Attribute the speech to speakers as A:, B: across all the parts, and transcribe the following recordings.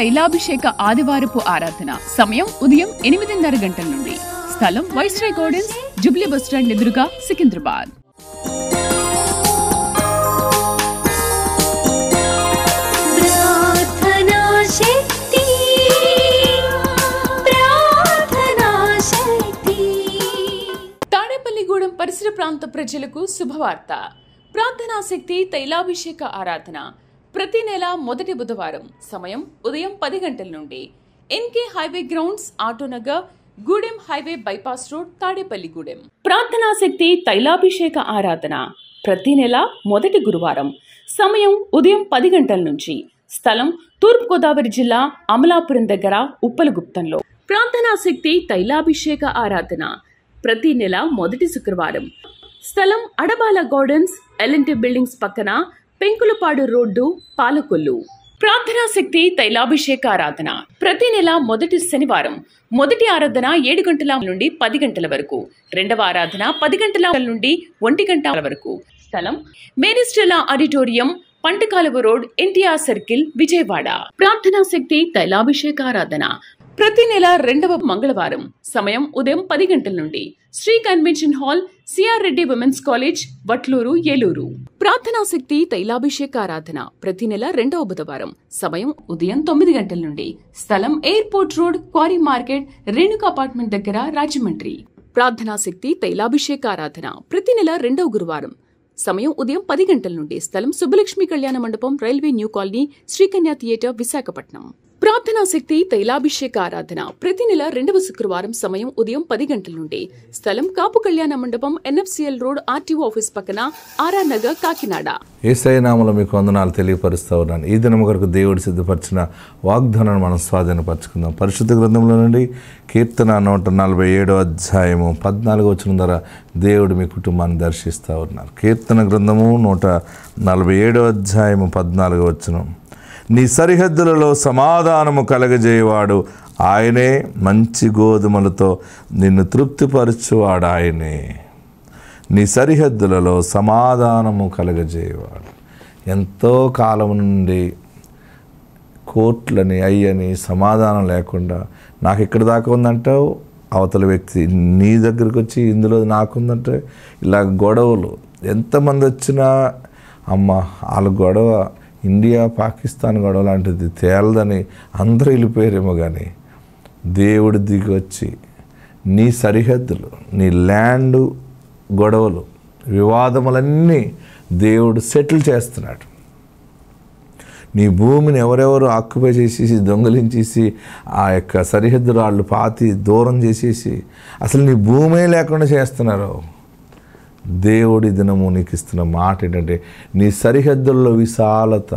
A: తైలాభిషేక ఆదివారపు ఆరాధన. సమయం ఉదయం 8:30 గంటల నుండి. స్థలం వైస్రాయ్ గార్డెన్స్, జూబ్లీ బస్టాండ్ ఎదురుగా, సికింద్రాబాద్. తాడేపల్లిగూడెం పరిసర ప్రాంత ప్రజలకు శుభవార్త. ప్రార్థనా శక్తి తైలాభిషేక ఆరాధన ప్రతి నెల మొదటి బుధవారం. సమయం ఉదయం 10 గంటల నుండి. NK highway grounds, Autonagar, Gudem highway bypass road, Tadepalligudem. ప్రార్థనా శక్తి తైలాభిషేక ఆరాధన ప్రతి నెల మొదటి గురువారం. సమయం ఉదయం 10 గంటల నుంచి. స్థలం తూర్పుగోదావరి జిల్లా, అమలాపురం దగ్గర, ఉప్పలగుప్తంలో. ప్రార్థనా శక్తి తైలాభిషేక ఆరాధన ప్రతి నెల మొదటి శుక్రవారం. స్థలం అడబాల గార్డెన్స్, ఎల్ఎన్టీ బిల్డింగ్స్ పక్కన, పెంకులపాడు రోడ్డు, పాలకొల్లు. ప్రార్థనా శక్తి తైలాభిషేక ఆరాధన ప్రతి నెల మొదటి శనివారం. మొదటి ఆరాధన 7 గంటల నుండి 10 గంటల వరకు. రెండవ ఆరాధన 10 గంటల నుండి 1 గంట వరకు. స్థలం మేరీస్టెల్లా auditorium, పంటకాలువ road, NTR circle, Vijayawada. ప్రార్థనా శక్తి తైలాభిషేక ఆరాధన ప్రతి నెల రెండవ మంగళవారం. సమయం ఉదయం 10 గంటల నుండి. Sri Convention Hall, CR Reddy Women's College, Vatluru, Eluru. ప్రార్థనా శక్తి తైలాభిషేక ఆరాధన ప్రతి నెల రెండవ బుధవారం. సమయం ఉదయం 9 గంటల నుండి. స్థలం airport road, quarry market, Renuka apartment దగ్గర, రాజమండ్రి. ప్రార్థనా శక్తి తైలాభిషేక ఆరాధన ప్రతి నెల రెండవ గురువారం. సమయం ఉదయం 10 గంటల నుండి. స్థలం సుబ్బలక్ష్మి కళ్యాణ మండపం, railway new colony, Srikanya theatre, Visakhapatnam. ప్రార్థనా శక్తి తైలాభిషేక ఆరాధన ప్రతి నెల రెండవ శుక్రవారం. సమయం ఉదయం 10 గంటల నుండి. స్థలం కాపు కళ్యాణ మండపం, ఎన్ఎఫ్సిఎల్ రోడ్, ఆర్టీఓ ఆఫీస్ పక్కన, ఆర్ఆర్ నగర్, కాకినాడ.
B: యేసయ్య నామములో మీకు వందనాలు తెలియపరుస్తూ ఉన్నాను. ఈ దినం కొరకు దేవుడు సిద్ధపరిచిన వాగ్దానాన్ని మనం స్వాధీనపరచుకుందాం. పరిశుద్ధ గ్రంథంలో నుండి కీర్తన 147వ అధ్యాయము 14వ వచనం ద్వారా దేవుడు మీ కుటుంబాన్ని దర్శిస్తూ ఉన్నారు. కీర్తన గ్రంథము 147వ అధ్యాయము 14వ వచనం. నీ సరిహద్దులలో సమాధానము కలగజేయవాడు ఆయనే, మంచి గోధుమలతో నిన్ను తృప్తిపరచువాడు ఆయనే. నీ సరిహద్దులలో సమాధానము కలగజేయవాడు. ఎంతో కాలం నుండి కోర్టులని అయ్యని సమాధానం లేకుండా, నాకు ఇక్కడ దాకా ఉందంటావు, అవతల వ్యక్తి నీ దగ్గరికి వచ్చి ఇందులో నాకుందంటే, ఇలా గొడవలు ఎంతమంది వచ్చినా అమ్మ వాళ్ళ గొడవ ఇండియా పాకిస్తాన్ గొడవ లాంటిది తేలదని అందరూ వెళ్ళిపోయారేమో, కానీ దేవుడు దిగి వచ్చి నీ సరిహద్దులు, నీ ల్యాండ్ గొడవలు, వివాదములన్నీ దేవుడు సెటిల్ చేస్తున్నాడు. నీ భూమిని ఎవరెవరు ఆక్యుపై చేసేసి, దొంగలించేసి, ఆ యొక్క సరిహద్దు రాళ్ళు పాతి దూరం చేసేసి అసలు నీ భూమే లేకుండా చేస్తున్నారు. దేవుడి దినము నీకు ఇస్తున్న మాట ఏంటంటే, నీ సరిహద్దుల్లో విశాలత,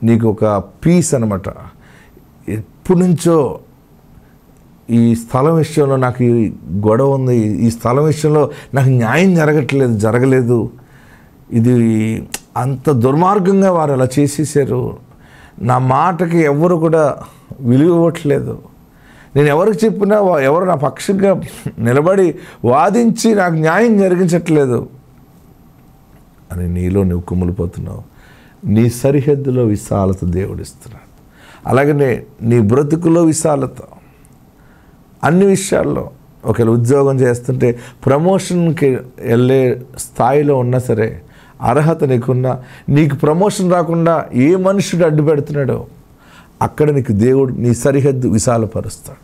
B: నీకు ఒక పీస్ అనమాట. ఎప్పటి నుంచో ఈ స్థలం విషయంలో నాకు ఈ గొడవ ఉంది, ఈ స్థలం విషయంలో నాకు న్యాయం జరగలేదు, ఇది అంత దుర్మార్గంగా వారు అలా చేసేసారు, నా మాటకి ఎవరు కూడా విలువ ఇవ్వట్లేదు, నేను ఎవరికి చెప్పినా ఎవరు నా పక్షంగా నిలబడి వాదించి నాకు న్యాయం జరిగించట్లేదు అని నీలో నువ్వు కుమిలిపోతున్నావు. నీ సరిహద్దులో విశాలత దేవుడిస్తున్నాడు. అలాగనే నీ బ్రతుకులో విశాలత, అన్ని విషయాల్లో. ఒకవేళ ఉద్యోగం చేస్తుంటే ప్రమోషన్కి వెళ్ళే స్థాయిలో ఉన్నా సరే, అర్హత నీకున్నా, నీకు ప్రమోషన్ రాకుండా ఏ మనుషుడు అడ్డు పెడుతున్నాడో అక్కడ నీకు దేవుడు నీ సరిహద్దు విశాలపరుస్తాడు.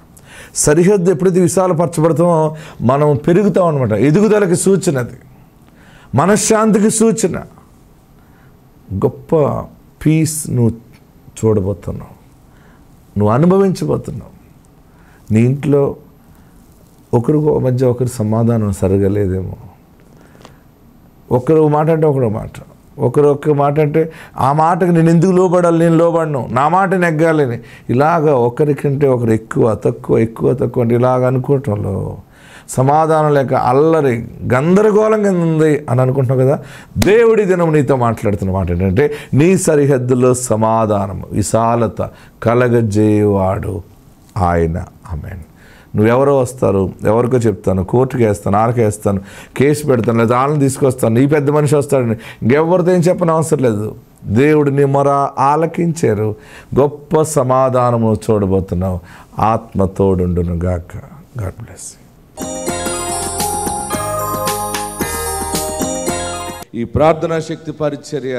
B: సరిహద్దు ఎప్పుడైతే విశాలపరచబడతామో మనం పెరుగుతాం అనమాట. ఎదుగుదలకి సూచన అది, మనశ్శాంతికి సూచన. గొప్ప పీస్ నువ్వు చూడబోతున్నావు, నువ్వు అనుభవించబోతున్నావు. నీ ఇంట్లో ఒకరికి మధ్య ఒకరి సమాధానం సరగలేదేమో, ఒకరు మాట అంటే ఒకరు మాట, ఒకరు ఒక్క మాట అంటే ఆ మాటకి నేను ఎందుకు లోబడాలి, నేను లోబడను, నా మాట నెగ్గాలని, ఇలాగ ఒకరికంటే ఒకరు ఎక్కువ తక్కువ అంటే ఇలాగ అనుకోవటంలో సమాధానం లేక అల్లరి గందరగోళంగా ఉంది అని అనుకుంటున్నావు కదా. దేవుడి దినం నీతో మాట్లాడుతున్న మాట ఏంటంటే, నీ సరిహద్దులో సమాధానము, విశాలత కలగజేయవాడు ఆయన. ఆమేన్. నువ్వెవరో వస్తారు, ఎవరికో చెప్తాను, కోర్టుకి వేస్తాను, ఆడకి వేస్తాను, కేసు పెడతాను, లేదా వాళ్ళని తీసుకొస్తాను, నీ పెద్ద మనిషి వస్తాడని ఇంకెవరితో ఏం చెప్పని అవసరం లేదు. దేవుడు నీ మొర ఆలకించారు. గొప్ప సమాధానము చూడబోతున్నావు. ఆత్మ తోడుండును గాక. God bless. ఈ ప్రార్థనా శక్తి పరిచర్య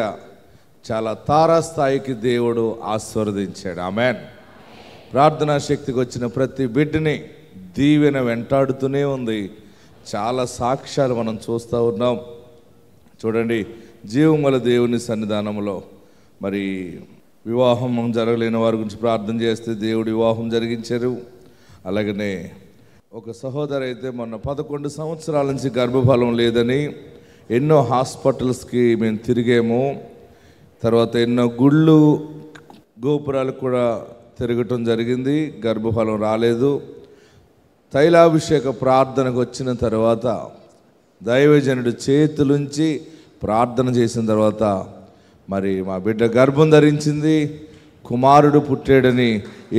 B: చాలా తారాస్థాయికి దేవుడు ఆశీర్వదించాడు. ఆమేన్. ప్రార్థనా శక్తికి వచ్చిన ప్రతి బిడ్డని దీవెన వెంటాడుతూనే ఉంది. చాలా సాక్ష్యాలు మనం చూస్తూ ఉన్నాం. చూడండి, జీవముల దేవుని సన్నిధానంలో మరి వివాహం జరగలేని వారి గురించి ప్రార్థన చేస్తే దేవుడు వివాహం జరిగించారు. అలాగనే ఒక సహోదరు అయితే మొన్న 11 సంవత్సరాల నుంచి గర్భఫలం లేదని ఎన్నో హాస్పిటల్స్కి మేము తిరిగాము. తర్వాత ఎన్నో గుళ్ళు గోపురాలు కూడా తిరగటం జరిగింది. గర్భఫలం రాలేదు. తైలాభిషేక ప్రార్థనకు వచ్చిన తర్వాత దైవజనుడు చేతులుంచి ప్రార్థన చేసిన తర్వాత మరి మా బిడ్డ గర్భం ధరించింది, కుమారుడు పుట్టాడని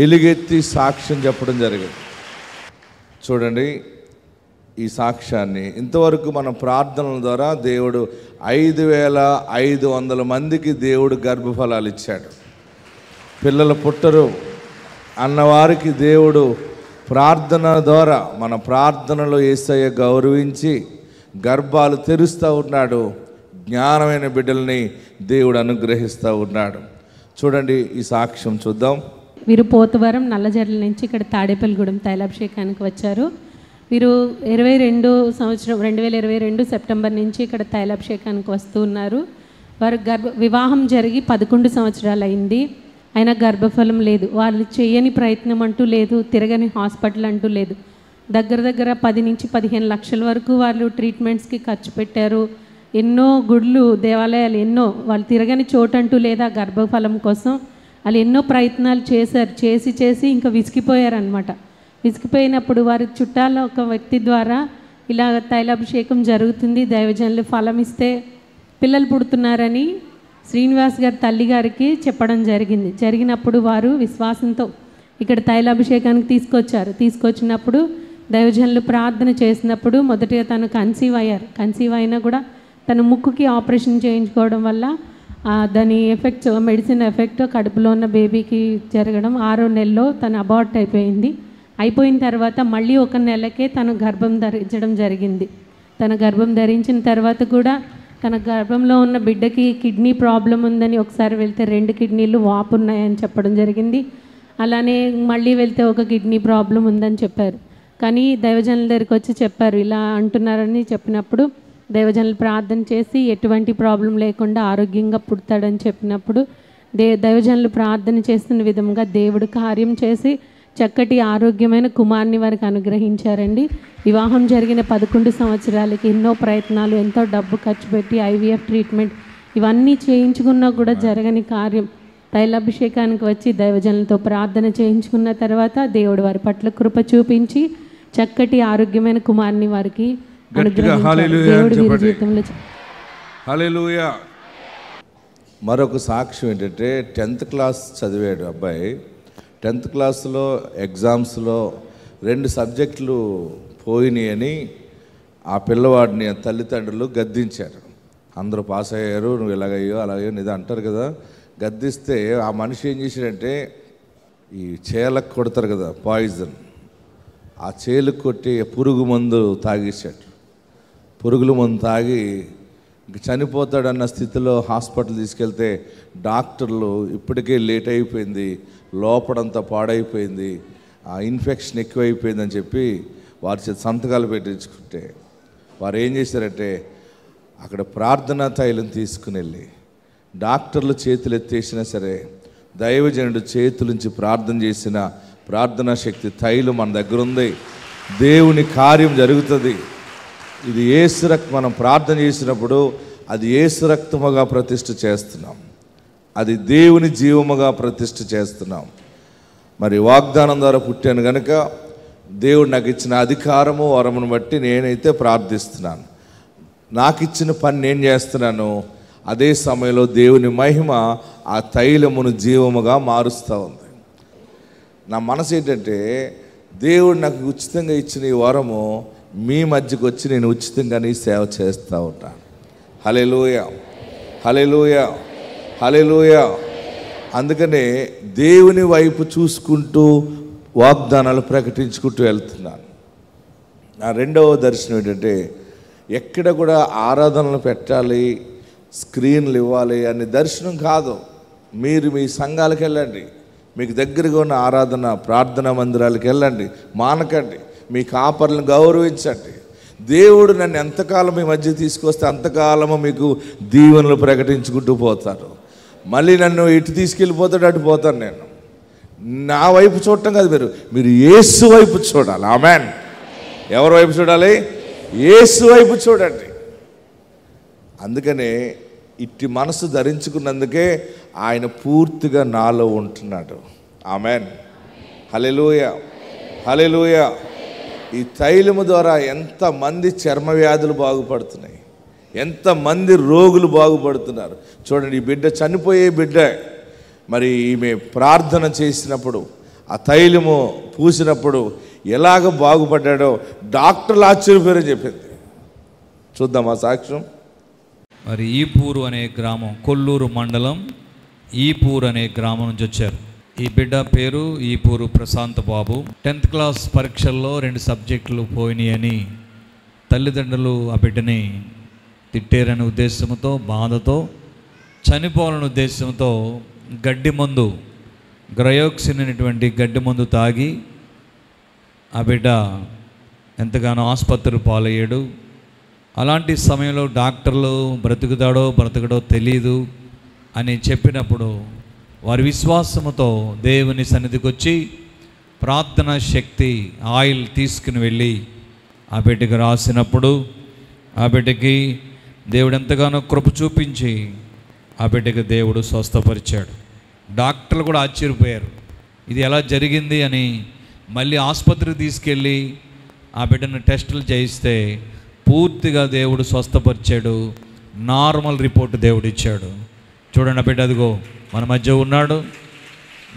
B: ఎలుగెత్తి సాక్ష్యం చెప్పడం జరిగింది. చూడండి, ఈ సాక్ష్యాన్ని ఇంతవరకు మన ప్రార్థనల ద్వారా దేవుడు 5500 మందికి దేవుడు గర్భఫలాలు ఇచ్చాడు. పిల్లలు పుట్టరు అన్నవారికి దేవుడు ప్రార్థన ద్వారా, మన ప్రార్థనలో యేసయ్య గౌరవించి గర్భాలు తెరుస్తూ ఉన్నాడు. జ్ఞానమైన బిడ్డల్ని దేవుడు అనుగ్రహిస్తూ ఉన్నాడు. చూడండి, ఈ సాక్ష్యం చూద్దాం.
C: వీరు పోతవరం నల్లజర్ల నుంచి ఇక్కడ తాడేపల్లిగూడెం తైలాభిషేకానికి వచ్చారు. వీరు 2022 సెప్టెంబర్ నుంచి ఇక్కడ తైలాభిషేకానికి వస్తూ ఉన్నారు. వారు వివాహం జరిగి 11 సంవత్సరాలు అయింది. అయినా గర్భఫలం లేదు. వాళ్ళు చేయని ప్రయత్నం అంటూ లేదు, తిరగని హాస్పిటల్ అంటూ లేదు. దగ్గర 10 నుంచి 15 లక్షల వరకు వాళ్ళు ట్రీట్మెంట్స్కి ఖర్చు పెట్టారు. ఎన్నో గుళ్ళు, దేవాలయాలు, ఎన్నో వాళ్ళు తిరగని చోటు అంటూ లేదా గర్భఫలం కోసం వాళ్ళు ఎన్నో ప్రయత్నాలు చేశారు. చేసి ఇంకా విసిగిపోయారనమాట. విసిగిపోయినప్పుడు వారి చుట్టాల ఒక వ్యక్తి ద్వారా ఇలా తైలాభిషేకం జరుగుతుంది, దైవజనులు ఫలం ఇస్తే పిల్లలు పుడుతున్నారని శ్రీనివాస్ గారి తల్లి గారికి చెప్పడం జరిగినప్పుడు వారు విశ్వాసంతో ఇక్కడ తైలాభిషేకానికి తీసుకొచ్చినప్పుడు దైవజనులు ప్రార్థన చేసినప్పుడు మొదటిగా తను కన్సీవ్ అయినా కూడా తన ముక్కుకి ఆపరేషన్ చేయించుకోవడం వల్ల దాని ఎఫెక్ట్, మెడిసిన్ ఎఫెక్ట్ కడుపులో ఉన్న బేబీకి జరగడం 6వ నెలలో తను అబార్ట్ అయిపోయిన తర్వాత మళ్ళీ 1 నెలకే తను గర్భం ధరించడం జరిగింది. తన గర్భం ధరించిన తర్వాత కూడా తన గర్భంలో ఉన్న బిడ్డకి కిడ్నీ ప్రాబ్లం ఉందని ఒకసారి వెళ్తే 2 కిడ్నీలు వాపు ఉన్నాయని చెప్పడం జరిగింది. అలానే మళ్ళీ వెళ్తే 1 కిడ్నీ ప్రాబ్లం ఉందని చెప్పారు. కానీ దైవజనుల దగ్గరికి వచ్చి చెప్పారు, ఇలా అంటున్నారని చెప్పినప్పుడు దైవజనులు ప్రార్థన చేసి ఎటువంటి ప్రాబ్లం లేకుండా ఆరోగ్యంగా పుడతాడని చెప్పినప్పుడు దైవజనులు ప్రార్థన చేస్తున్న విధంగా దేవుడు కార్యం చేసి చక్కటి ఆరోగ్యమైన కుమారుని వారికి అనుగ్రహించారండి. వివాహం జరిగిన 11 సంవత్సరాలకి ఎన్నో ప్రయత్నాలు, ఎంతో డబ్బు ఖర్చు పెట్టి IVF ట్రీట్మెంట్ ఇవన్నీ చేయించుకున్నా కూడా జరగని కార్యం తైలాభిషేకానికి వచ్చి దైవజనులతో ప్రార్థన చేయించుకున్న తర్వాత దేవుడు వారి పట్ల కృప చూపించి చక్కటి ఆరోగ్యమైన కుమారుని వారికి
B: హల్లెలూయా. మరొక సాక్ష్యం ఏంటంటే 10th క్లాస్ చదివాడు అబ్బాయి. 10th క్లాస్లో ఎగ్జామ్స్లో 2 సబ్జెక్టులు పోయినాయని ఆ పిల్లవాడిని తల్లిదండ్రులు గద్దించారు. అందరూ పాస్ అయ్యారు, నువ్వు ఇలాగయ్యో అలాగయ్యో ఇది అంటారు కదా. గద్దిస్తే ఆ మనిషి ఏం చేశాడంటే ఈ చేలకు కొడతారు కదా పాయిజన్, ఆ చేలకు కొట్టి పురుగు మందు తాగేశాడు. పురుగుల మందు తాగి ఇంక చనిపోతాడన్న స్థితిలో హాస్పిటల్ తీసుకెళ్తే డాక్టర్లు ఇప్పటికే లేట్ అయిపోయింది, లోపడంతా పాడైపోయింది, ఆ ఇన్ఫెక్షన్ ఎక్కువైపోయిందని చెప్పి వారి చేత సంతకాలు పెట్టించుకుంటే వారు ఏం చేశారంటే అక్కడ ప్రార్థనా తైలం తీసుకుని వెళ్ళి డాక్టర్లు చేతులు ఎత్తేసినా సరే దైవజనుడు చేతులుంచి ప్రార్థన చేసిన ప్రార్థనా శక్తి తైలం మన దగ్గర ఉంది. దేవుని కార్యం జరుగుతుంది. ఇది యేసు రక్తం. మనం ప్రార్థన చేసినప్పుడు అది యేసు రక్తముగా ప్రతిష్ఠ చేస్తున్నాం, అది దేవుని జీవముగా ప్రతిష్ఠ చేస్తున్నాం. మరి వాగ్దానం ద్వారా పుట్టాను కనుక దేవుడు నాకు ఇచ్చిన అధికారము వరమును బట్టి నేనైతే ప్రార్థిస్తున్నాను. నాకు ఇచ్చిన పని నేను చేస్తున్నాను. అదే సమయంలో దేవుని మహిమ ఆ తైలమును జీవముగా మారుస్తూ ఉంది. నా మనసు ఏంటంటే దేవుడు నాకు ఉచితంగా ఇచ్చిన ఈ వరము మీ మధ్యకు వచ్చి నేను ఉచితంగానే సేవ చేస్తూ ఉంటాను. హల్లెలూయా, హల్లెలూయా, హల్లెలూయా. అందుకనే దేవుని వైపు చూసుకుంటూ వాగ్దానాలు ప్రకటించుకుంటూ వెళ్తున్నాను. నా రెండవ దర్శనం ఏంటంటే, ఎక్కడ కూడా ఆరాధనలు పెట్టాలి, స్క్రీన్లు ఇవ్వాలి అనే దర్శనం కాదు. మీరు మీ సంఘాలకు వెళ్ళండి, మీకు దగ్గరగా ఉన్న ఆరాధన ప్రార్థనా మందిరాలకు వెళ్ళండి, మానకండి. మీ కాపర్లను గౌరవించండి. దేవుడు నన్ను ఎంతకాలం మీ మధ్య తీసుకొస్తే అంతకాలము మీకు దీవెనలు ప్రకటించుకుంటూ పోతారు. మళ్ళీ నన్ను ఇటు తీసుకెళ్ళిపోతాడు, అటు పోతాను. నేను నా వైపు చూడటం కాదు, మీరు యేసు వైపు చూడాలి. ఆమేన్. ఎవరి వైపు చూడాలి? యేసు వైపు చూడండి. అందుకనే ఇట్టి మనసు ధరించుకున్నందుకే ఆయన పూర్తిగా నాలో ఉంటున్నాడు. ఆమేన్. హల్లెలూయా, హల్లెలూయా. ఈ తైలము ద్వారా ఎంతమంది చర్మ వ్యాధులు బాగుపడుతున్నాయి, ఎంతమంది రోగులు బాగుపడుతున్నారు. చూడండి, ఈ బిడ్డ చనిపోయే బిడ్డ, మరి ఈమె ప్రార్థన చేసినప్పుడు ఆ తైలము పూసినప్పుడు ఎలాగ బాగుపడ్డాడో డాక్టర్లు ఆశ్చర్యపోయారని చెప్పింది. చూద్దాం ఆ సాక్ష్యం.
D: మరి ఈపూరు అనే గ్రామం, కొల్లూరు మండలం ఈపూరు అనే గ్రామం నుంచి వచ్చారు. ఈ బిడ్డ పేరు ఈపూరు ప్రశాంత్ బాబు. 10th క్లాస్ పరీక్షల్లో 2 సబ్జెక్టులు పోయినాయని తల్లిదండ్రులు ఆ బిడ్డని తిట్టారనే ఉద్దేశంతో, బాధతో, చనిపోవాలనే ఉద్దేశంతో గడ్డి మందు, గ్రయోక్సిన్ అనేటువంటి గడ్డి మందు తాగి ఆ బిడ్డ ఎంతగానో ఆసుపత్రి పాలయ్యాడు. అలాంటి సమయంలో డాక్టర్లు బ్రతకడో తెలియదు అని చెప్పినప్పుడు వారి విశ్వాసముతో దేవుని సన్నిధికి వచ్చి ప్రార్థనా శక్తి ఆయిల్ తీసుకుని వెళ్ళి ఆ బిడ్డకి రాసినప్పుడు ఆ బిడ్డకి దేవుడు ఎంతగానో కృప చూపించి ఆ బిడ్డకి దేవుడు స్వస్థపరిచాడు. డాక్టర్లు కూడా ఆశ్చర్యపోయారు, ఇది ఎలా జరిగింది అని. మళ్ళీ ఆసుపత్రికి తీసుకెళ్ళి ఆ బిడ్డను టెస్టులు చేయిస్తే పూర్తిగా దేవుడు స్వస్థపరిచాడు. నార్మల్ రిపోర్ట్ దేవుడు ఇచ్చాడు. చూడండి, ఆ బిడ్డ అదిగో మన మధ్య ఉన్నాడు.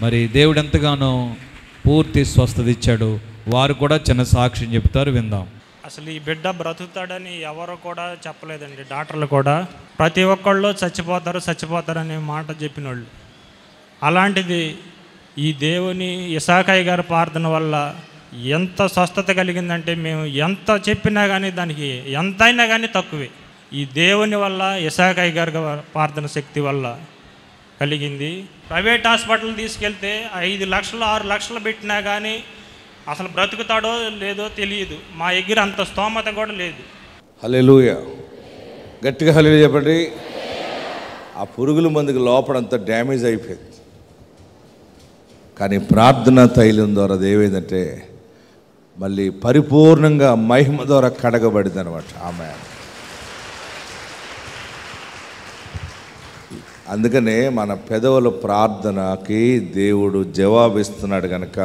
D: మరి దేవుడు ఎంతగానో పూర్తి స్వస్థత ఇచ్చాడు. వారు కూడా చిన్న సాక్ష్యం చెప్తారు, విందాం.
E: అసలు ఈ బిడ్డ బ్రతుకుతాడని ఎవరు కూడా చెప్పలేదండి. డాక్టర్లు కూడా ప్రతి ఒక్కళ్ళు చచ్చిపోతారనే మాట చెప్పిన వాళ్ళు. అలాంటిది ఈ దేవుని ఇసాకాయి గారి ప్రార్థన వల్ల ఎంత స్వస్థత కలిగిందంటే, మేము ఎంత చెప్పినా కానీ దానికి ఎంతైనా కానీ తక్కువే. ఈ దేవుని వల్ల, ఇసాకాయి గారి ప్రార్థన శక్తి వల్ల కలిగింది. ప్రైవేట్ హాస్పిటల్ తీసుకెళ్తే 5 లక్షలు 6 లక్షలు పెట్టినా కానీ అసలు బ్రతుకుతాడో లేదో తెలియదు. మా దగ్గర అంత స్తోమత కూడా లేదు.
B: హల్లెలూయా, గట్టిగా హల్లెలూయా చెప్పండి. ఆ పురుగుల మందుకు లోపడంతా డ్యామేజ్ అయిపోయింది. కానీ ప్రార్థన తైలం ద్వారా ఏమైందంటే మళ్ళీ పరిపూర్ణంగా మహిమ ద్వారా కడగబడింది అనమాట. ఆమె అందుకనే మన పెదవుల ప్రార్థనకి దేవుడు జవాబిస్తున్నాడు కనుక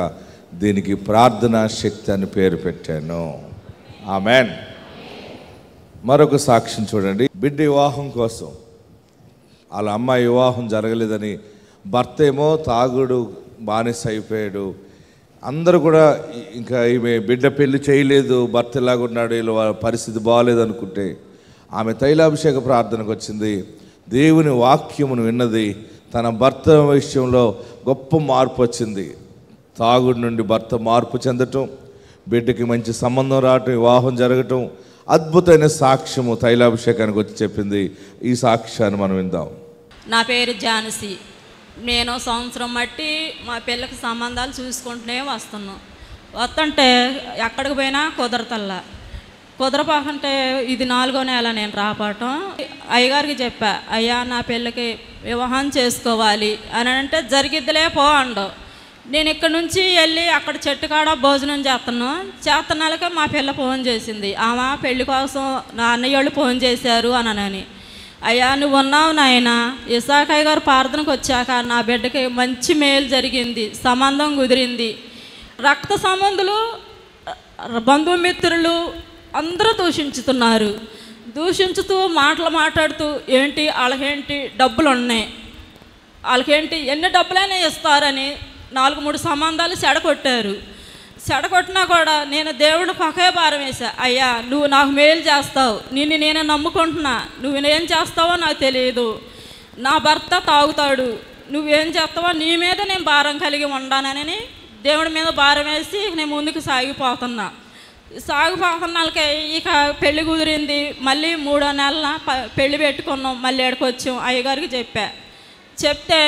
B: దీనికి ప్రార్థనా శక్తి అని పేరు పెట్టాను. ఆమెన్. మరొక సాక్ష్యం చూడండి. బిడ్డ వివాహం కోసం వాళ్ళ అమ్మాయి వివాహం జరగలేదని భర్త ఏమో తాగుడు బానిస అయిపోయాడు. అందరూ కూడా ఇంకా ఈమె బిడ్డ పెళ్లి చేయలేదు, భర్త ఎలాగున్నాడు, వీళ్ళ పరిస్థితి బాగాలేదు అనుకుంటే ఆమె తైలాభిషేక ప్రార్థనకు వచ్చింది. దేవుని వాక్యమును విన్నది. తన భర్త విషయంలో గొప్ప మార్పు వచ్చింది. తాగుడు నుండి భర్త మార్పు చెందటం, బిడ్డకి మంచి సంబంధం రావటం, వివాహం జరగటం, అద్భుతమైన సాక్ష్యము తైలాభిషేకానికి వచ్చి చెప్పింది. ఈ సాక్ష్యాన్ని మనం విందాం.
F: నా పేరు జానసి. నేను సంవత్సరం మట్టి మా పిల్లకి సంబంధాలు చూసుకుంటూనే వస్తుంటే ఎక్కడికి పోయినా కుదరపాకంటే ఇది 4వ నెల నేను రాపటం. అయ్యగారికి చెప్పా, అయ్యా నా పిల్లకి వివాహం చేసుకోవాలి అని అంటే జరిగిద్దిలే పో అండు. నేను ఇక్కడ నుంచి వెళ్ళి అక్కడ చెట్టు కాడ భోజనం చేస్తున్నాళ్ళకే మా పిల్ల ఫోన్ చేసింది. ఆమె పెళ్లి కోసం నా అన్నయ్య వాళ్ళు ఫోన్ చేశారు అని. అయ్యా నువ్వు ఉన్నావు నాయన, ఇసాకాయి గారు ప్రార్థనకు వచ్చాక నా బిడ్డకి మంచి మేలు జరిగింది, సంబంధం కుదిరింది. రక్త సంబంధులు, బంధుమిత్రులు అందరూ దూషించుతూ మాట్లాడుతూ ఏంటి వాళ్ళకేంటి డబ్బులు ఉన్నాయి, వాళ్ళకేంటి ఎన్ని డబ్బులైనా ఇస్తారని 4-3 సంబంధాలు చెడగొట్టారు. చెడగొట్టినా కూడా నేను దేవుడిని ఒకే భారం వేసా, అయ్యా నువ్వు నాకు మేలు చేస్తావు, నిన్ను నేను నమ్ముకుంటున్నా, నువ్వు ఏం చేస్తావో నాకు తెలియదు, నా భర్త తాగుతాడు, నువ్వేం చేస్తావో నీ మీద నేను భారం కలిగి ఉండానని దేవుడి మీద భారం వేసి నేను ముందుకు సాగిపోతున్నాళ్ళకి ఇక పెళ్లి కుదిరింది. మళ్ళీ 3వ నెలల పెళ్లి పెట్టుకున్నాం. మళ్ళీ ఎక్కడికి వచ్చాం. అయ్యగారికి చెప్తే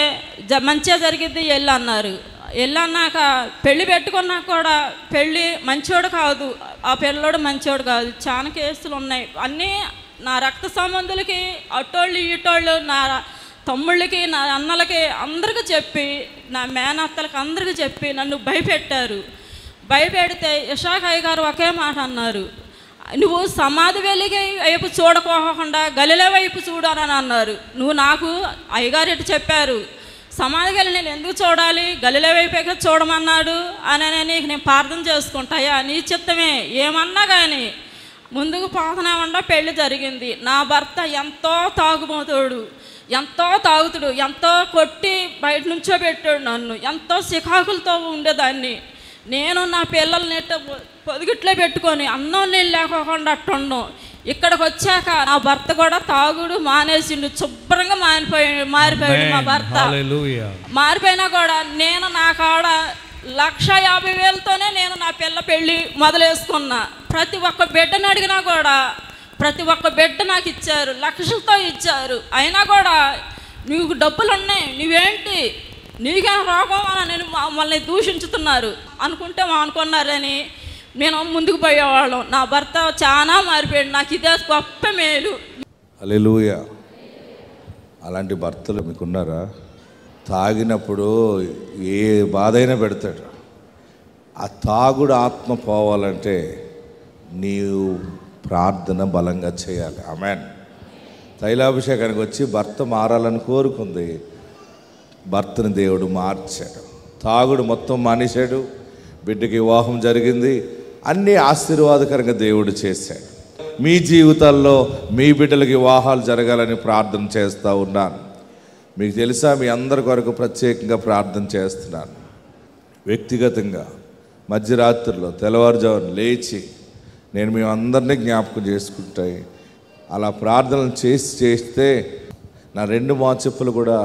F: మంచిగా జరిగిద్ది వెళ్ళు అన్నారు. వెళ్ళన్నాక పెళ్లి పెట్టుకున్నాక కూడా పెళ్ళి మంచోడు కాదు, ఆ పిల్లోడు మంచోడు కాదు, చాలా కేసులు ఉన్నాయి. అన్నీ నా రక్త సంబంధులకి, అట్టోళ్ళు ఇటోళ్ళు, నా తమ్ముళ్ళకి, నా అన్నలకి అందరికీ చెప్పి, నా మేనత్తలకి అందరికీ చెప్పి నన్ను భయపెట్టారు. భయపెడితే ఇషాక్ అయ్యగారు ఒకే మాట అన్నారు, నువ్వు సమాధి వెలిగి వైపు చూడకోకుండా గలిలే వైపు చూడాలని అన్నారు. నువ్వు నాకు అయ్యగారు ఇటు చెప్పారు, సమాధికి వెళ్ళి నేను ఎందుకు చూడాలి, గలిలే వైపుగా చూడమన్నాడు అని నేను ప్రార్థన చేసుకుంటాయా, నీ చిత్తమే ఏమన్నా కానీ ముందుకు పోతనేమన్నా పెళ్లి జరిగింది. నా భర్త ఎంతో తాగుబోతుడు, ఎంతో తాగుతుడు, ఎంతో కొట్టి బయట నుంచో పెట్టాడు నన్ను, ఎంతో సికాకులతో ఉండేదాన్ని. నేను నా పిల్లల్ని పొదిగిట్లో పెట్టుకొని అన్నం నీళ్ళు లేకోకుండా అట్టుండం. ఇక్కడికి వచ్చాక నా భర్త కూడా తాగుడు మానేసిండు, శుభ్రంగా మారిపోయాడు మా భర్త. మారిపోయినా కూడా నేను నా కాడ 1,50,000తోనే నేను నా పిల్ల పెళ్ళి మొదలేసుకున్నా. ప్రతి ఒక్క బిడ్డను అడిగినా కూడా ప్రతి ఒక్క బిడ్డ నాకు ఇచ్చారు, లక్షలతో ఇచ్చారు. అయినా కూడా నీకు డబ్బులు ఉన్నాయి, నువ్వేంటి నీకేం రోగం అని నేను మమ్మల్ని దూషించుతున్నారు అనుకుంటే అనుకున్నారని నేను ముందుకు పోయేవాళ్ళం. నా భర్త చాలా మారిపోయాడు, నాకు ఇదే గొప్ప మేలు.
B: హల్లెలూయా. అలాంటి భర్తలు మీకున్నారా? తాగినప్పుడు ఏ బాధ అయినా పెడతాడు. ఆ తాగుడు ఆత్మ పోవాలంటే నీవు ప్రార్థన బలంగా చేయాలి. ఆమేన్. తైలాభిషేకానికి వచ్చి భర్త మారాలని కోరుకుంది, భర్తని దేవుడు మార్చాడు. తాగుడు మొత్తం మానేశాడు, బిడ్డకి వివాహం జరిగింది, అన్నీ ఆశీర్వాదకరంగా దేవుడు చేశాడు. మీ జీవితాల్లో మీ బిడ్డలకి వివాహాలు జరగాలని ప్రార్థన చేస్తూ ఉన్నాను. మీకు తెలుసా, మీ అందరి కొరకు ప్రత్యేకంగా ప్రార్థన చేస్తున్నాను. వ్యక్తిగతంగా మధ్యరాత్రిలో తెల్లవారుజామున లేచి నేను మీ అందరినీ జ్ఞాపకం చేసుకుంటాయి. అలా ప్రార్థనలు చేస్తే నా 2 మోచెప్పులు కూడా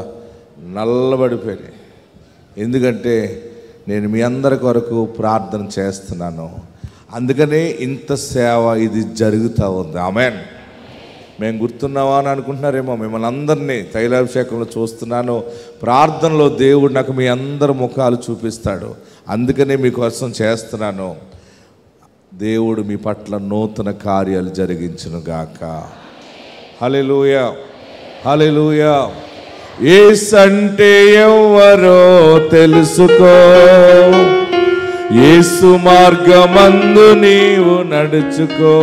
B: నల్లబడిపోయినాయి. ఎందుకంటే నేను మీ అందరి కొరకు ప్రార్థన చేస్తున్నాను. అందుకనే ఇంత సేవ ఇది జరుగుతూ ఉంది. ఆమేన్. మేము గుర్తున్నావా అని అనుకుంటున్నారేమో, మిమ్మల్ని అందరినీ తైలాభిషేకంలో చూస్తున్నాను. ప్రార్థనలో దేవుడు నాకు మీ అందరి ముఖాలు చూపిస్తాడు. అందుకనే మీకోసం చేస్తున్నాను. దేవుడు మీ పట్ల నూతన కార్యాలు జరిగించును గాక. హల్లెలూయా, హల్లెలూయా. యేసు అంటే ఎవ్వరో తెలుసుకో, యేసు మార్గమందు నీవు నడుచుకో.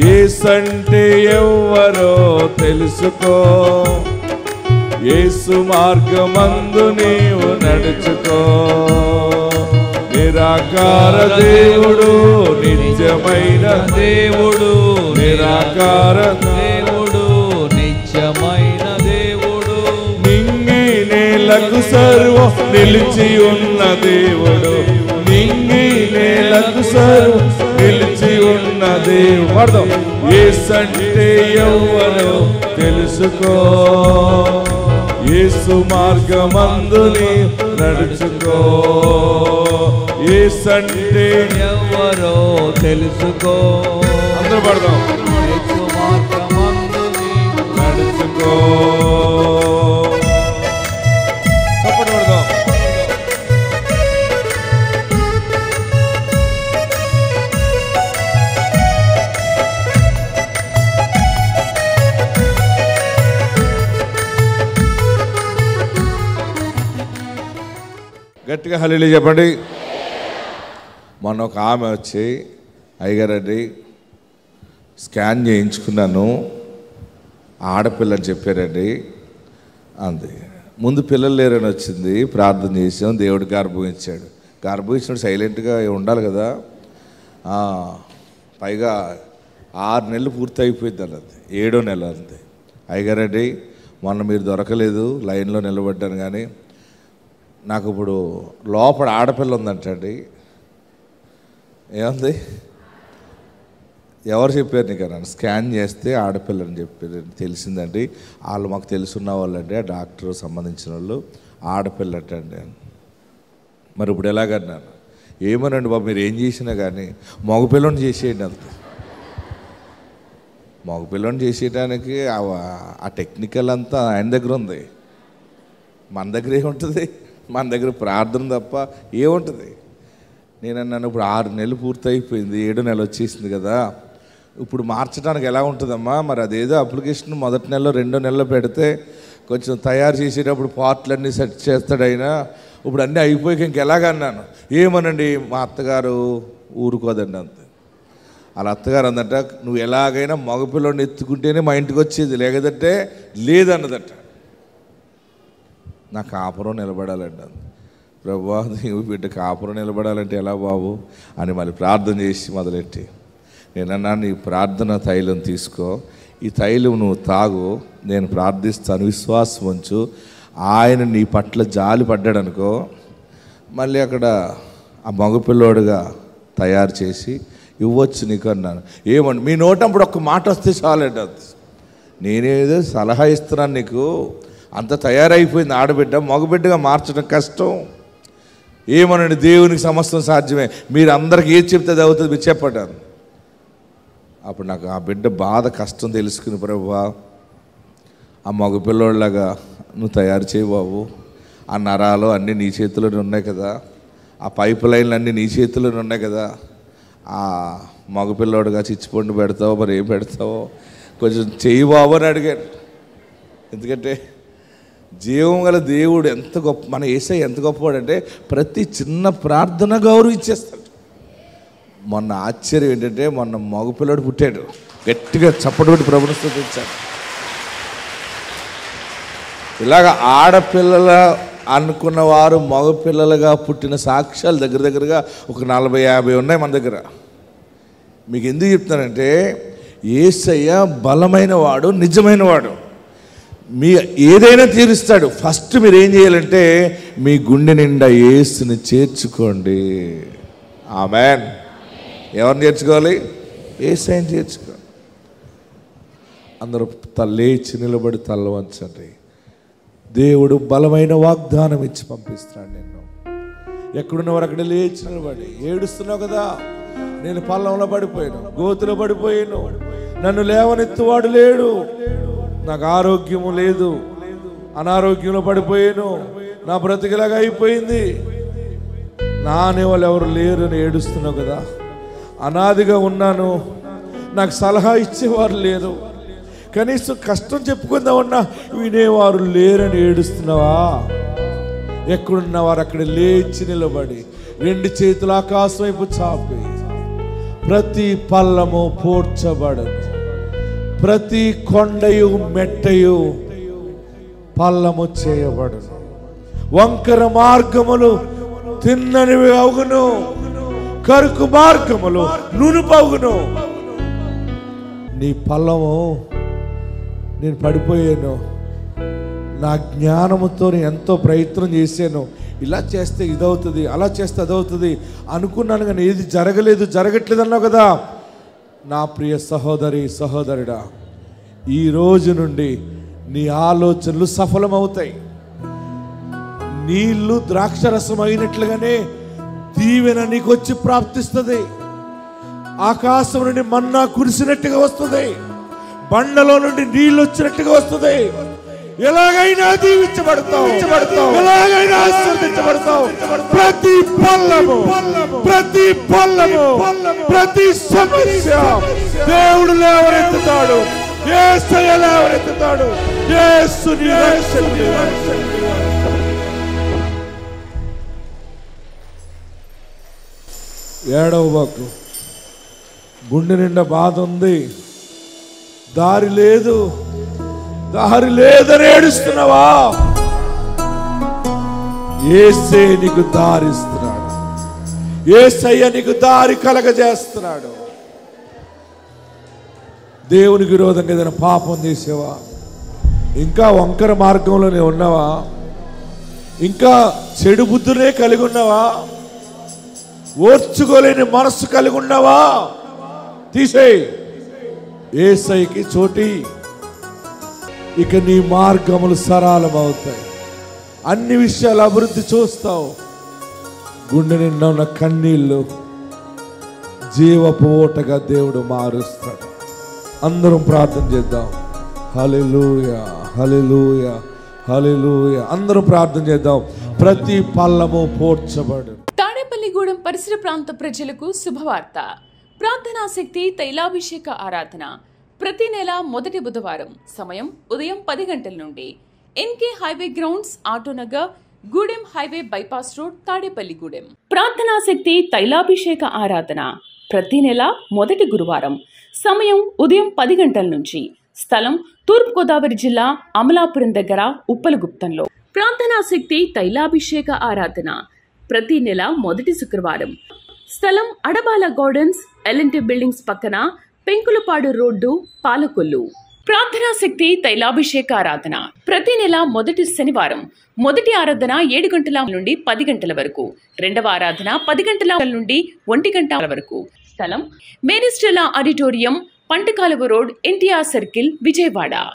B: యేసు అంటే ఎవ్వరో తెలుసుకో, యేసు మార్గమందు నీవు నడుచుకో. నిరాకార దేవుడు, నిత్యమైన దేవుడు, నిరాకార దేవుడు, నిత్యమైన దేవుడు, నింగి నేలకు సర్వం నిలిచి ఉన్న దేవుడు, నింగి నేలకు సర్వం నిలిచి ఉన్న దేవుడు. యేసు అంటే ఎవ్వరో తెలుసుకో, యేసు మార్గమందు నీవు నడుచుకో. యేసు అంటే ఎవ్వరో తెలుసుకో. అందరూ పడదాం. యేసు మార్గమందు నీవు నడుచుకో. చప్పట్లు పడదాం. గట్టిగా హల్లెలూయా చెప్పండి. మొన్న ఒక ఆమె వచ్చి, అయ్యగారండి స్కాన్ చేయించుకున్నాను, ఆడపిల్లని చెప్పారండి అంది. ముందు పిల్లలు లేరని వచ్చింది, ప్రార్థన చేసాం, దేవుడు గర్భం ఇచ్చాడు. గర్భం ఇచ్చినప్పుడు సైలెంట్గా ఉండాలి కదా. పైగా 6 నెలలు పూర్తి అయిపోయింది అన్నది, 7వ నెల అంది. అయ్యగారండి మొన్న మీరు దొరకలేదు, లైన్లో నిలబడ్డాను, కానీ నాకు ఇప్పుడు లోపల ఆడపిల్ల ఉందంటండి. ఏముంది? ఎవరు చెప్పారు నీకు? నన్ను స్కాన్ చేస్తే ఆడపిల్లని చెప్పారు, తెలిసిందండి. వాళ్ళు మాకు తెలుసున్న వాళ్ళండి, ఆ డాక్టర్ సంబంధించిన వాళ్ళు, ఆడపిల్లటండి. మరి ఇప్పుడు ఎలాగన్నాను? ఏమోనండి బాబు, మీరు ఏం చేసినా కానీ మగపిల్లని చేసేయండి అంత. మగపిల్లని చేసేయడానికి ఆ టెక్నికల్ అంతా ఆయన దగ్గర ఉంది, మన దగ్గర ఏముంటుంది? మన దగ్గర ప్రార్థన తప్ప ఏముంటుంది? నేను అన్నాను, ఇప్పుడు 6 నెలలు పూర్తి అయిపోయింది, 7వ నెల వచ్చేసింది కదా, ఇప్పుడు మార్చడానికి ఎలా ఉంటుందమ్మా? మరి అదేదో అప్లికేషన్ మొదటి నెలలో 2వ నెలలో పెడితే కొంచెం తయారు చేసేటప్పుడు పార్ట్లన్నీ సెట్ చేస్తాడు అయినా, ఇప్పుడు అన్నీ అయిపోయాక ఇంకెలాగన్నాను. ఏమోనండి, మా అత్తగారు ఊరుకోదండి అంతే. వాళ్ళ అత్తగారు అందట, నువ్వు ఎలాగైనా మగపిల్లని ఎత్తుకుంటేనే మా ఇంటికి వచ్చేది, లేకపోతే లేదన్నదట. నా కాపురం నిలబడాలండి అంది. ప్రభువా, నీవు బిడ్డ కాపురం నిలబడాలంటే ఎలా బాబు అని మళ్ళీ ప్రార్థన చేసి మొదలెట్టి, నేనన్నా, నీ ప్రార్థన తైలం తీసుకో, ఈ తైలం నువ్వు తాగు, నేను ప్రార్థిస్తాను, విశ్వాసం ఉంచు, ఆయన నీ పట్ల జాలి పడ్డాడు అనుకో, మళ్ళీ అక్కడ ఆ మగపిల్లోడుగా తయారు చేసి ఇవ్వచ్చు నీకు అన్నాను. ఏమండి, మీ నోటప్పుడు ఒక్క మాట వస్తే చాలండి అది. నేనేదో సలహా ఇస్తున్నాను నీకు, అంత తయారైపోయింది ఆడబిడ్డ, మగబిడ్డగా మార్చడం కష్టం. ఏమనండి, దేవునికి సమస్తం సాధ్యమే, మీరు అందరికి ఏది చెప్తే అది అవుతుంది, మీరు చెప్పంటారు. అప్పుడు నాకు ఆ బిడ్డ బాధ కష్టం తెలుసుకుని, ప్రభువా ఆ మగపిల్లోళ్ళలాగా నువ్వు తయారు చేయి బాబు, ఆ నరాలు అన్నీ నీ చేతిలోనే ఉన్నాయి కదా, ఆ పైప్ లైన్లు అన్నీ నీ చేతిలోనే ఉన్నాయి కదా, ఆ మగపిల్లోడుగా చిచ్చిపండు పెడతావో మరి ఏం పెడతావో కొంచెం చెయ్యి బాబు అని అడిగాడు. ఎందుకంటే జీవం గల దేవుడు ఎంత గొప్ప, మన యేసయ్య ఎంత గొప్పవాడంటే ప్రతి చిన్న ప్రార్థన గౌరవించేస్తాడు. మొన్న ఆశ్చర్యం ఏంటంటే, మొన్న మగపిల్లడు పుట్టాడు, గట్టిగా చప్పటి పెట్టి ప్రభుని స్తుతించాడు. ఇలాగ ఆడపిల్లల అనుకున్న వారు మగపిల్లలుగా పుట్టిన సాక్ష్యాలు దగ్గరగా ఒక 40-50 ఉన్నాయి మన దగ్గర. మీకు ఎందుకు చెప్తానంటే, యేసయ్య బలమైన వాడు, నిజమైన వాడు, మీ ఏదైనా తీరుస్తాడు. ఫస్ట్ మీరు ఏం చేయాలంటే, మీ గుండె నిండా యేసుని చేర్చుకోండి. ఆమేన్. ఎవరిని చేర్చుకోవాలి? యేసయ్యని చేర్చుకోండి. అందరూ లేచి నిలబడి తల్ల వంచండి. దేవుడు బలమైన వాగ్దానం ఇచ్చి పంపిస్తున్నాడు నిన్ను. ఎక్కడున్నవారు అక్కడ లేచి నిలబడి. ఏడుస్తున్నావు కదా, నేను పల్లంలో పడిపోయాను, గోతులో పడిపోయాను, నన్ను లేవనెత్తువాడు లేడు, నాకు ఆరోగ్యము లేదు, అనారోగ్యంలో పడిపోయాను, నా బ్రతికిలాగా అయిపోయింది, నా అనేవాళ్ళు ఎవరు లేరు అని ఏడుస్తున్నావు కదా. అనాదిగా ఉన్నాను, నాకు సలహా ఇచ్చేవారు లేరు, కనీసం కష్టం చెప్పుకుందామన్నా వినేవారు లేరని ఏడుస్తున్నావా? ఎక్కడున్నవారు అక్కడ లేచి నిలబడి 2 చేతులు ఆకాశం వైపు చాపి, ప్రతి పల్లము పోడ్చబడను, ప్రతి కొండయు మెట్టయు పల్లము చేయబడును, వంకర మార్గములు తిన్ననివి అవును, కరుకు మార్గములు నునుపవును. నీ పల్లము, నేను పడిపోయాను, నా జ్ఞానముతో ఎంతో ప్రయత్నం చేశాను, ఇలా చేస్తే ఇదవుతుంది, అలా చేస్తే అదవుతుంది అనుకున్నాను, కానీ ఏది జరగట్లేదు అన్నావు కదా. నా ప్రియ సహోదరి సహోదరుడా, ఈ రోజు నుండి నీ ఆలోచనలు సఫలమవుతాయి. నీళ్లు ద్రాక్షరసం అయినట్లుగానే దీవెన నీకు వచ్చి ప్రాప్తిస్తుంది. ఆకాశం నుండి మన్నా కురిసినట్టుగా వస్తుంది, బండలో నుండి నీళ్ళు వచ్చినట్టుగా వస్తుంది. ఎలాగైనా దీవించబడతావు, ఎలాగైనా ఆశీర్వదించబడతావు. ప్రతి పల్లము, ప్రతి పల్లము, ప్రతి సమస్య దేవుడు లేవనెత్తుతాడు, యేసయ్య లేవనెత్తుతాడు. యేసుని రక్షకుడు. ఏడవబాకు. గుండె నిండా బాధ ఉంది, దారి లేదని ఏడుస్తున్నావా? యేసే నీకు దారిస్తున్నాడు, యేసయ్య నీకు దారి కలగజేస్తున్నాడు. దేవునికి విరోధంగా ఏదైనా పాపం చేసేవా? ఇంకా వంకర మార్గంలోనే ఉన్నావా?
G: ఇంకా చెడు బుద్ధులే కలిగి ఉన్నావా? ఓర్చుకోలేని మనస్సు కలిగి ఉన్నావా? తీసేయి, యేసయ్యకి చోటి. ఇక నీ మార్గములు సరళమవుతాయి. అన్ని విషయాలు అభివృద్ధి చూస్తావు. గుండె నిండా ఉన్న కన్నీళ్ళు జీవపు ఓటగా దేవుడు మారుస్తాడు. అందరం ప్రార్థన చేద్దాం. హల్లెలూయా, హల్లెలూయా, హల్లెలూయా. అందరూ ప్రార్థన చేద్దాం. ప్రతి పల్లము పోడ్చబడు.
A: తాడేపల్లిగూడెం పరిసర ప్రాంత ప్రజలకు శుభవార్త. ప్రార్థనా శక్తి తైలాభిషేక ఆరాధన ప్రతి నెల మొదటి బుధవారం. సమయం ఉదయం 10 గంటల నుండి. NK highway grounds, Autonagar, Gudem highway bypass road, Tadepalligudem. ప్రార్థనా శక్తి తైలాభిషేక ఆరాధన ప్రతి నెల మొదటి గురువారం. సమయం ఉదయం 10 గంటల నుంచి. స్థలం తూర్పుగోదావరి జిల్లా అమలాపురం దగ్గర ఉప్పలగుప్తంలో. ప్రార్థనా శక్తి తైలాభిషేక ఆరాధన ప్రతి నెల మొదటి శుక్రవారం. స్థలం అడబాల గార్డెన్స్, ఎల్ఎన్టీ బిల్డింగ్స్ పక్కన, పెంకులపాడు రోడ్డు, పాలకొల్లు. ప్రార్థనా శక్తి తైలాభిషేక ఆరాధన ప్రతి నెల మొదటి శనివారం. మొదటి ఆరాధన 7 గంటల నుండి 10 గంటల వరకు. రెండవ ఆరాధన 10 గంటల నుండి 1 గంట వరకు. స్థలం Mary Stella auditorium, పంటకాలువ road, NTR circle, Vijayawada.